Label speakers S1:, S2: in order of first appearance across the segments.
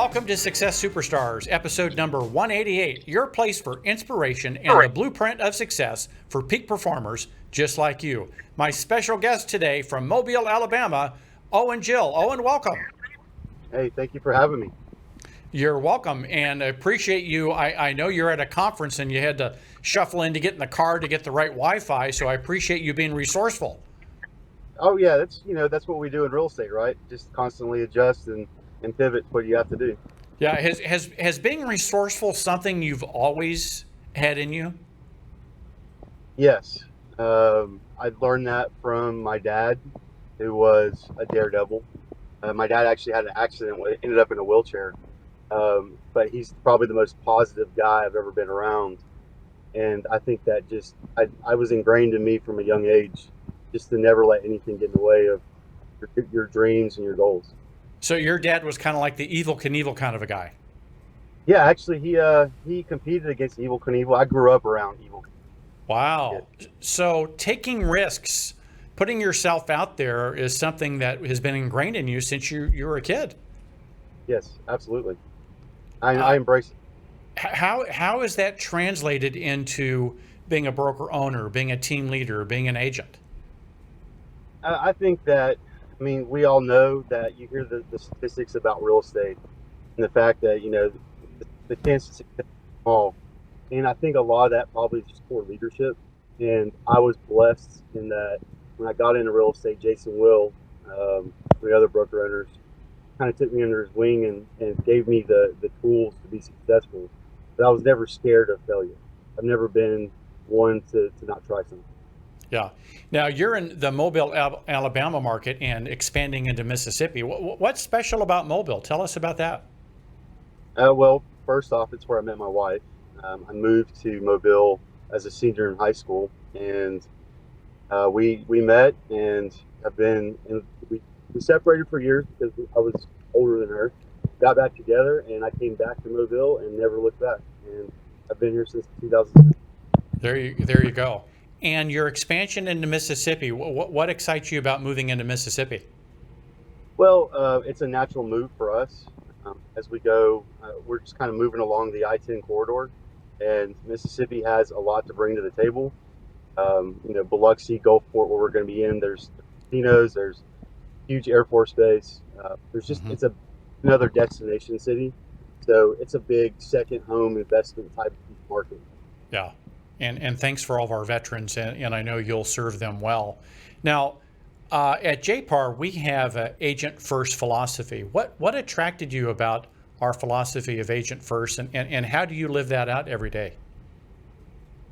S1: Welcome to Success Superstars, episode number 188, your place for inspiration and the blueprint of success for peak performers just like you. My special guest today from Mobile, Alabama, Owen Gill. Owen, welcome.
S2: Hey, thank you for having me.
S1: You're welcome, and I appreciate you. I know you're at a conference and you had to shuffle in to get in the car to get the right Wi-Fi, so I appreciate you being resourceful.
S2: Oh yeah, that's what we do in real estate, right? Just constantly adjust and pivot what you have to do.
S1: Yeah, has being resourceful something you've always had in you?
S2: Yes, I learned that from my dad, who was a daredevil. My dad actually had an accident, ended up in a wheelchair, but he's probably the most positive guy I've ever been around. And I think that I was ingrained in me from a young age, just to never let anything get in the way of your dreams and your goals.
S1: So your dad was kind of like the Evel Knievel kind of a guy.
S2: Yeah, actually, he competed against Evel Knievel. I grew up around Evel.
S1: Wow. Yeah. So taking risks, putting yourself out there is something that has been ingrained in you since you were a kid.
S2: Yes, absolutely. I embrace it.
S1: How is that translated into being a broker owner, being a team leader, being an agent?
S2: I think that, we all know that you hear the statistics about real estate and the fact that, the chances of success is small. And I think a lot of that probably is just poor leadership. And I was blessed in that when I got into real estate, Jason Will, the other broker owners, kind of took me under his wing and gave me the tools to be successful. But I was never scared of failure. I've never been one to not try something.
S1: Yeah. Now you're in the Mobile, Alabama market and expanding into Mississippi. What's special about Mobile? Tell us about that.
S2: Well, first off, it's where I met my wife. I moved to Mobile as a senior in high school, and we met and we separated for years because I was older than her. Got back together, and I came back to Mobile and never looked back. And I've been here since 2006.
S1: There you go. And your expansion into Mississippi, what excites you about moving into Mississippi?
S2: Well, it's a natural move for us. As we go, we're just kind of moving along the I-10 corridor, and Mississippi has a lot to bring to the table. Biloxi, Gulfport, where we're going to be in, there's casinos, there's huge Air Force base. There's just, it's another destination city. So it's a big second home investment type of market.
S1: Yeah. And thanks for all of our veterans, and I know you'll serve them well. Now, at JPAR, we have an agent first philosophy. What attracted you about our philosophy of agent first, and how do you live that out every day?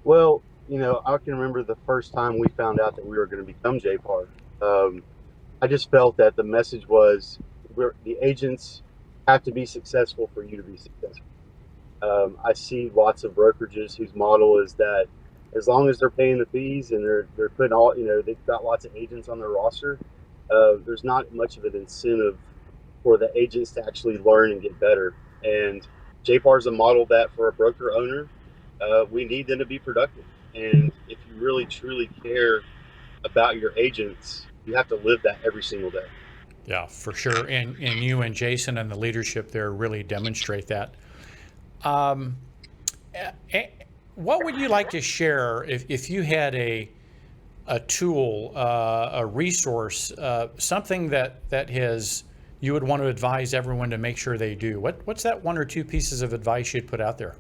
S2: Well, I can remember the first time we found out that we were going to become JPAR. I just felt that the message was the agents have to be successful for you to be successful. I see lots of brokerages whose model is that as long as they're paying the fees and they're putting all, they've got lots of agents on their roster, there's not much of an incentive for the agents to actually learn and get better. And JPAR is a model that for a broker owner, we need them to be productive. And if you really truly care about your agents, you have to live that every single day.
S1: Yeah, for sure. And you and Jason and the leadership there really demonstrate that. What would you like to share if you had a tool, a resource, something that you would want to advise everyone to make sure they do? What's that one or two pieces of advice you'd put out there?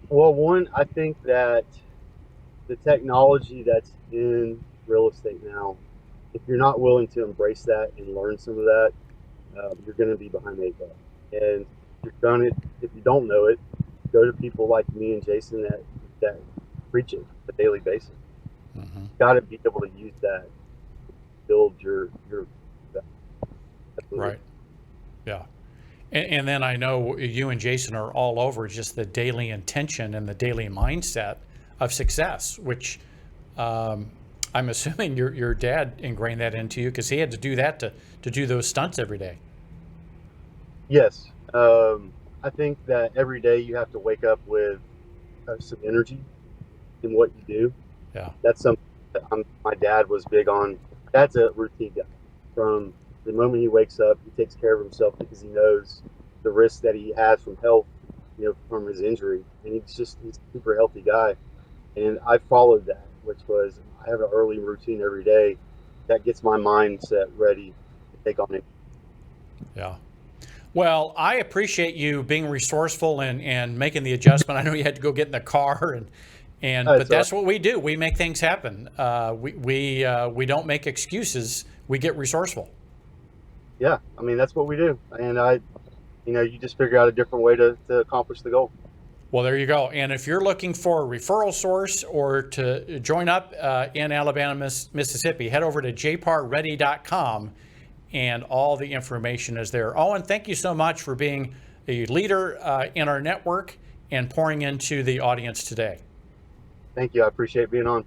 S2: Well, one, I think that the technology that's in real estate now, if you're not willing to embrace that and learn some of that, you're going to be behind the eight ball. And if you don't know it, go to people like me and Jason that preach it on a daily basis. Mm-hmm. Got to be able to use that to build your
S1: right. Yeah. And then I know you and Jason are all over just the daily intention and the daily mindset of success, which I'm assuming your dad ingrained that into you because he had to do that to do those stunts every day.
S2: Yes. I think that every day you have to wake up with some energy in what you do.
S1: Yeah.
S2: That's something that my dad was big on. Dad's a routine guy from The moment he wakes up, he takes care of himself because he knows the risk that he has from health, from his injury. And he's a super healthy guy. And I followed that, which was I have an early routine every day that gets my mindset ready to take on it.
S1: Yeah. Well, I appreciate you being resourceful and making the adjustment. I know you had to go get in the car but that's what we do. We make things happen. We don't make excuses. We get resourceful.
S2: Yeah, I mean that's what we do. And you just figure out a different way to accomplish the goal.
S1: Well, there you go. And if you're looking for a referral source or to join up in Alabama, Mississippi, head over to jparready.com and all the information is there. Owen, thank you so much for being a leader in our network and pouring into the audience today.
S2: Thank you. I appreciate being on.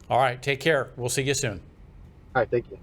S1: All right. Take care. We'll see you soon.
S2: All right. Thank you.